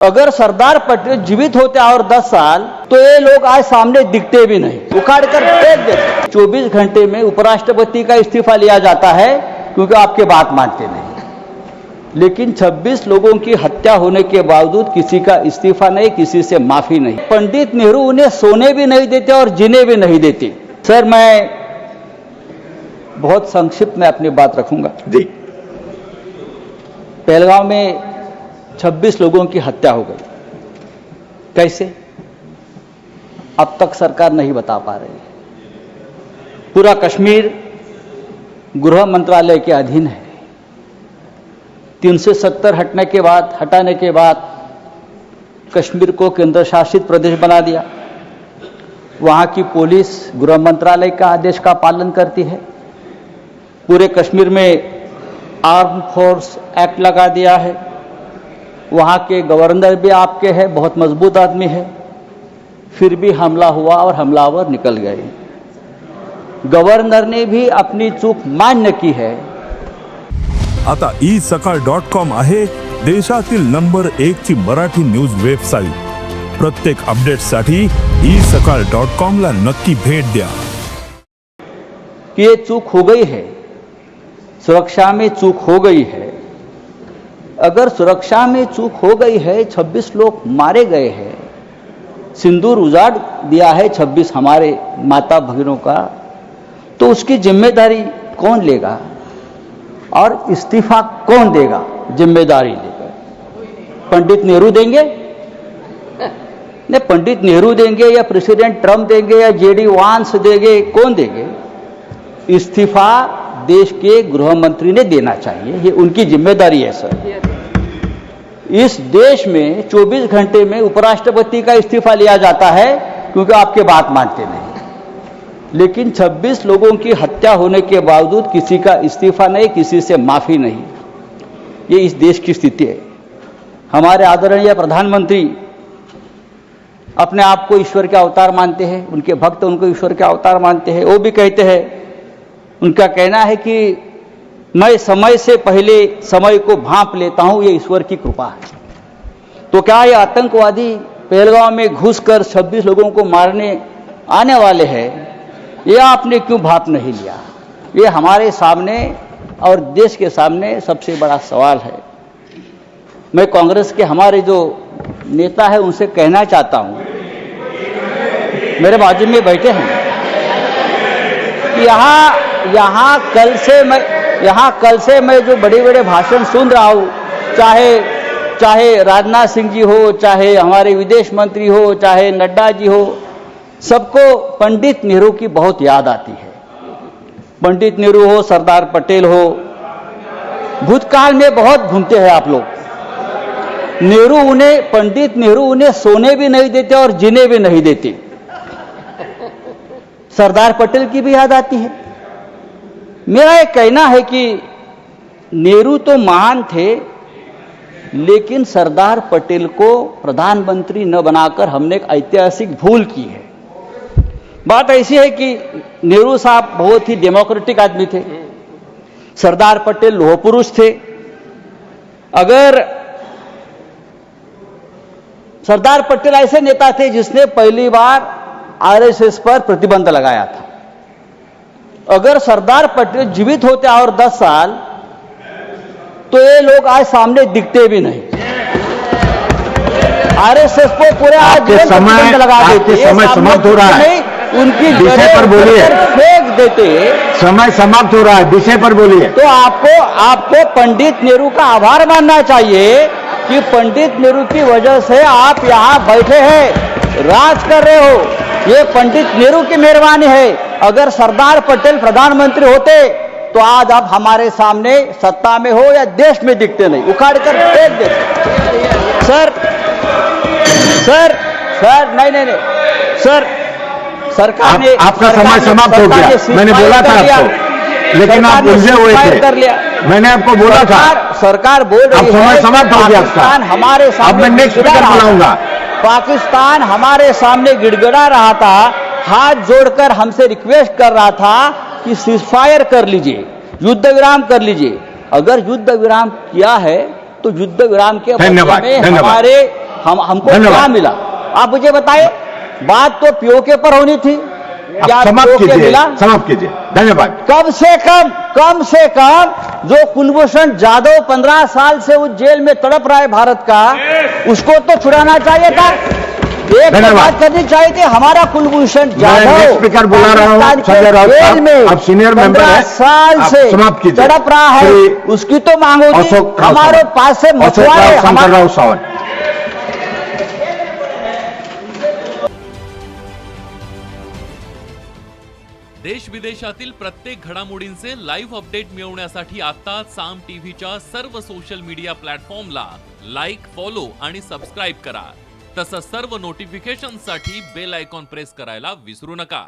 अगर सरदार पटेल जीवित होते और 10 साल तो ये लोग आज सामने दिखते भी नहीं, उखाड़ कर फेंक देते। 24 घंटे में उपराष्ट्रपति का इस्तीफा लिया जाता है क्योंकि आपके बात मानते नहीं। लेकिन 26 लोगों की हत्या होने के बावजूद किसी का इस्तीफा नहीं, किसी से माफी नहीं। पंडित नेहरू उन्हें सोने भी नहीं देते और जीने भी नहीं देते। सर, मैं बहुत संक्षिप्त में अपनी बात रखूंगा जी। पहलगांव में 26 लोगों की हत्या हो गई। कैसे? अब तक सरकार नहीं बता पा रही है। पूरा कश्मीर गृह मंत्रालय के अधीन है। 370 हटाने के बाद कश्मीर को केंद्र शासित प्रदेश बना दिया। वहां की पुलिस गृह मंत्रालय का आदेश का पालन करती है। पूरे कश्मीर में आर्म फोर्स एक्ट लगा दिया है। वहां के गवर्नर भी आपके हैं, बहुत मजबूत आदमी है। फिर भी हमला हुआ और हमलावर निकल गए। गवर्नर ने भी अपनी चूक मान्य की है। आता isakal.com आहे देशातील नंबर 1 ची मराठी न्यूज वेबसाईट। प्रत्येक अपडेटसाठी isakal.com ला नक्की भेट द्या। कि ये चूक हो गई है, सुरक्षा में चूक हो गई है। अगर सुरक्षा में चूक हो गई है, 26 लोग मारे गए हैं, सिंदूर उजाड़ दिया है 26 हमारे माता भगिनों का, तो उसकी जिम्मेदारी कौन लेगा और इस्तीफा कौन देगा? जिम्मेदारी लेकर पंडित नेहरू देंगे? नहीं, पंडित नेहरू देंगे या प्रेसिडेंट ट्रंप देंगे या जेडी वांस देंगे? कौन देंगे? इस्तीफा देश के गृह मंत्री ने देना चाहिए, ये उनकी जिम्मेदारी है। सर, इस देश में 24 घंटे में उपराष्ट्रपति का इस्तीफा लिया जाता है क्योंकि आपके बात मानते नहीं। लेकिन 26 लोगों की हत्या होने के बावजूद किसी का इस्तीफा नहीं, किसी से माफी नहीं। ये इस देश की स्थिति है। हमारे आदरणीय प्रधानमंत्री अपने आप को ईश्वर के अवतार मानते हैं, उनके भक्त उनको ईश्वर के अवतार मानते हैं। वो भी कहते हैं, उनका कहना है कि मैं समय से पहले समय को भांप लेता हूं, ये ईश्वर की कृपा है। तो क्या ये आतंकवादी पहलगांव में घुसकर 26 लोगों को मारने आने वाले हैं? ये आपने क्यों भांप नहीं लिया? ये हमारे सामने और देश के सामने सबसे बड़ा सवाल है। मैं कांग्रेस के हमारे जो नेता है उनसे कहना चाहता हूं, मेरे बाजू में बैठे हैं, यहाँ कल से मैं जो बड़े बड़े भाषण सुन रहा हूं, चाहे राजनाथ सिंह जी हो, चाहे हमारे विदेश मंत्री हो, चाहे नड्डा जी हो, सबको पंडित नेहरू की बहुत याद आती है। पंडित नेहरू हो, सरदार पटेल हो, भूतकाल में बहुत घूमते हैं आप लोग। पंडित नेहरू उन्हें सोने भी नहीं देते और जीने भी नहीं देते। सरदार पटेल की भी याद आती है। मेरा ये कहना है कि नेहरू तो महान थे, लेकिन सरदार पटेल को प्रधानमंत्री न बनाकर हमने एक ऐतिहासिक भूल की है। बात ऐसी है कि नेहरू साहब बहुत ही डेमोक्रेटिक आदमी थे, सरदार पटेल लोह पुरुष थे। अगर सरदार पटेल ऐसे नेता थे जिसने पहली बार आरएसएस पर प्रतिबंध लगाया था। अगर सरदार पटेल जीवित होते और 10 साल तो ये लोग आज सामने दिखते भी नहीं। आरएसएस को पूरे आज प्रतिबंध लगा देते, समय समाप्त हो रहा है, उनकी विषय पर बोलिए, फेंक देते। समय समाप्त हो रहा है, विषय पर बोलिए। तो आपको पंडित नेहरू का आभार मानना चाहिए कि पंडित नेहरू की वजह से आप यहां बैठे हैं, राज कर रहे हो। ये पंडित नेहरू की मेहरबानी है। अगर सरदार पटेल प्रधानमंत्री होते तो आज आप हमारे सामने सत्ता में हो या देश में दिखते नहीं, उखाड़ कर फेंक देते। सर नहीं सर, सरकार ने आपका समय समाप्त हो गया। मैंने बोला था आपको, लेकिन आप उलझे हुए थे। मैंने आपको बोला था, सरकार बोल रही है समय समाप्त हो गया। पाकिस्तान हमारे सामने बुलाऊंगा। पाकिस्तान हमारे सामने गिड़गिड़ा रहा था, हाथ जोड़कर हमसे रिक्वेस्ट कर रहा था कि सीजफायर कर लीजिए, युद्ध विराम कर लीजिए। अगर युद्ध विराम किया है तो युद्ध विराम के बदले में हमारे हमको धन्यवाद। क्या मिला? आप मुझे बताइए। बात तो पीओके पर होनी थी, क्या आप समाप्त पीओके कीजिए, मिला? समाप्त कीजिए। धन्यवाद। कम से कम जो कुलभूषण जाधव 15 साल से उस जेल में तड़प रहा है भारत का, उसको तो छुड़ाना चाहिए था। एक तो बात करनी चाहिए थी, हमारा कुलभूषण मैं जाधव नेक्स्ट स्पीकर बुला रहा हूं, संजय राउत जेल साहब, में आप सीनियर मेंबर 15 हैं, साल आप से समाप्त कीजिए। तड़प रहा है, श्री उसकी तो मांग होती। अशोक राव हमारे सावंत। पास से अशोक मछुआरे राव शंकर राव सावंत। देश विदेशातील प्रत्येक घडामोडींचे लाईव्ह अपडेट मिळवण्यासाठी आता साम टीव्हीच्या सर्व सोशल मीडिया प्लॅटफॉर्मला लाईक, फॉलो आणि सबस्क्राईब करा. तसंच सर्व नोटिफिकेशनसाठी बेल आयकॉन प्रेस करायला विसरू नका.